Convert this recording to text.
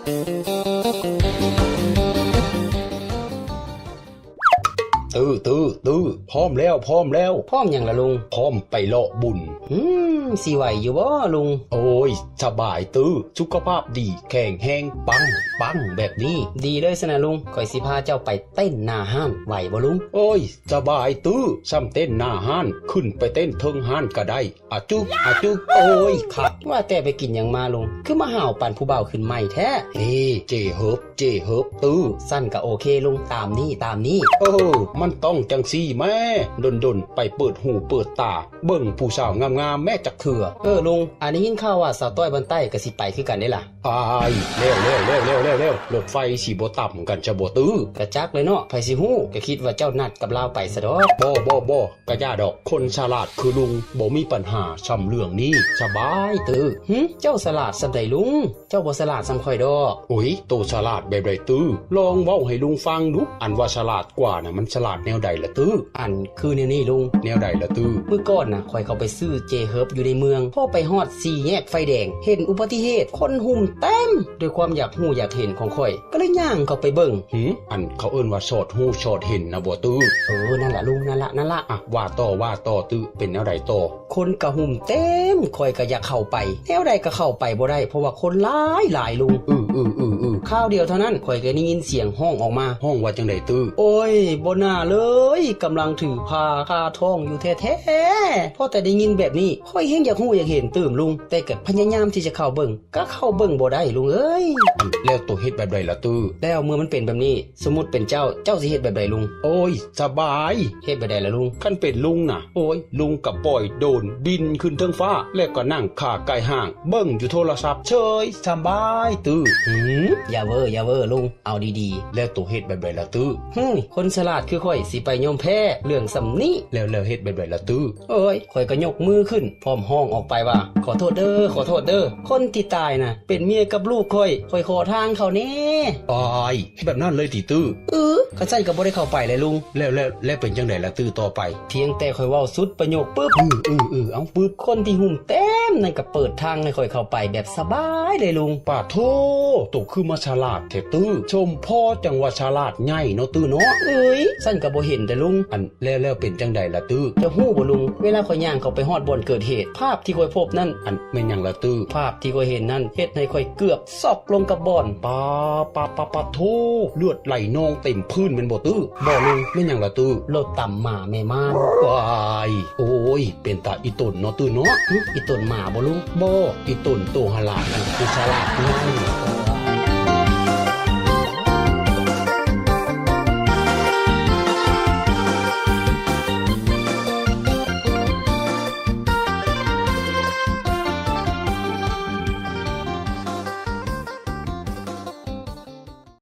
ตื้อพร้อมแล้วพร้อมอย่างละลุงพร้อมไปเลาะบุญสิไหวอยู่บ่ลุงโอ้ยสบายสุขภาพดีแข็งแรงปังแบบนี้ดีเลยสนะลุงข่อยสิพาเจ้าไปเต้นหน้าห้านไหวบ่ลุงโอ้ยสบายซ้ำเต้นหน้าห้านขึ้นไปเต้นเทิงห้านก็ได้อะจุโอ้ยครับว่าแต่ไปกินหยังมาลุงคือมาห่าวปั่นผู้เบาขึ้นใหม่แท้เฮ้เจเฮิบสั้นก็โอเคลุงตามนี้มันต้องจังซี่แม่ดนไปเปิดหูเปิดตาเบิ่งผู้สาวงามแม่จักเถื่อลุงอันนี้ยินข่าวว่าสาวต้อยบันใต้ก็สิไปคือกันได้ล่ะเร็วรถไฟสิบ่ต่ำกันจะบ่กระจักเลยเนาะไผสิฮู้ก็คิดว่าเจ้านัดกับลาวไปซะดอกบ่กะย่าดอกคนฉลาดคือลุงบ่มีปัญหาซ้ำเรื่องนี้สบายเจ้าฉลาดซำใดลุงเจ้าบ่ฉลาดซำข่อยดอกโอ้ยโตฉลาดแบบใดลองเว้าให้ลุงฟังดูอันว่าฉลาดกว่าน่ะมันฉลาดแนวใดล่ะอันคือแนวนี้ลุงแนวใดล่ะเมื่อก่อนน่ะข่อยเข้าไปซื้อเจเฮิบอยู่ในเมืองพอไปฮอด4แยกไฟแดงเห็นอุบัติเหตุคนหุ่มเต็มด้วยความอยากฮู้อยากเห็นของข่อยก็เลยย่างเข้าไปเบิ่งอันเขาเอิ้นว่าชอดฮู้ชอดเห็นนะบ่นั่นล่ะลุงนั่นล่ะอ่ะว่าต่อเป็นแนวใดต่อคนก็หุ่มเต็มข่อยก็อยากเข้าไปแนวใดก็เข้าไปบ่ได้เพราะว่าคนหลายลุงข้าวเดียวเท่านั้นข่อยก็ได้ยินเสียงห้องออกมาห้องว่าจังไดโอ้ยบ่น่าเลยกำลังถือผ้าคาท้องอยู่แท้ๆพอแต่ได้ยินแบบนี้ค่อยเฮงอยากฮู้อยากเห็นตื่มลุงแต่ก็พยายามที่จะเข้าเบิ่งก็เข้าเบิ่งบ่ได้ลุงเอ้ยแล้วตัวเฮ็ดแบบใดล่ะแล้วเมื่อมันเป็นแบบนี้สมมุติเป็นเจ้าสิเฮ็ดแบบใดลุงโอ้ยสบายเฮ็ดแบบใดล่ะลุงคันเป็นลุงน่ะโอ้ยลุงก็ปล่อยโดนบินขึ้นเทิงฟ้าแล้วก็นั่งขาไก่ห่างเบิ่งอยู่โทรศัพท์เฉยสบายอย่าเว้อลุงเอาดีๆแล้วตัวเฮ็ดแบบใดล่ะคนฉลาดคือข่อยสิไปยอมแพ้เรื่องสำนี้แล้วเฮ็ดแบบใดล่ะโอ้ยข่อยก็ยกมือขึ้นพร้อมห้องออกไปว่าขอโทษเด้อคนที่ตายน่ะเป็นเมียกับลูกข่อยขอทางเขาแน่แบบนั้นเลยติข้าใจก็บ่ได้เข้าไปเลยลุงแล้วเป็นจังไดล่ะต่อไปเพียงแต่ข่อยเว้าสุดประโยคปึ๊บเอาปึ๊บคนที่หุ่มเต็มนั่นก็เปิดทางให้ข่อยเข้าไปแบบสบายเลยลุงป่าโธ่ตกคือมาฉลาดแท้ชมพ่อจังว่าฉลาดใหญ่เนาะเนาะสั้นก็บ่เห็นแต่ลุงอันแล้วเป็นจังใดล่ะจะฮู้บ่ลุงเวลาข่อยย่างเข้าไปฮอดบ่อนเกิดเหตุภาพที่ข่อยพบนั่นอันแม่นหยังล่ะภาพที่ข่อยเห็นนั่นเฮ็ดให้ข่อยเกือบซอกลงกับบ่อนปาโธ่เลือดไหลนองเต็มพื้นแม่นบ่บ่ลุงแม่นหยังล่ะรถต่ำหมาแม่ม่านว้ายโอ้ยเป็นตาอีตุ่นเนาะเนาะอีตุ่นหมาบ่ลุงบ่อีตุ่นโตหลาดอันคือฉลาดง่าย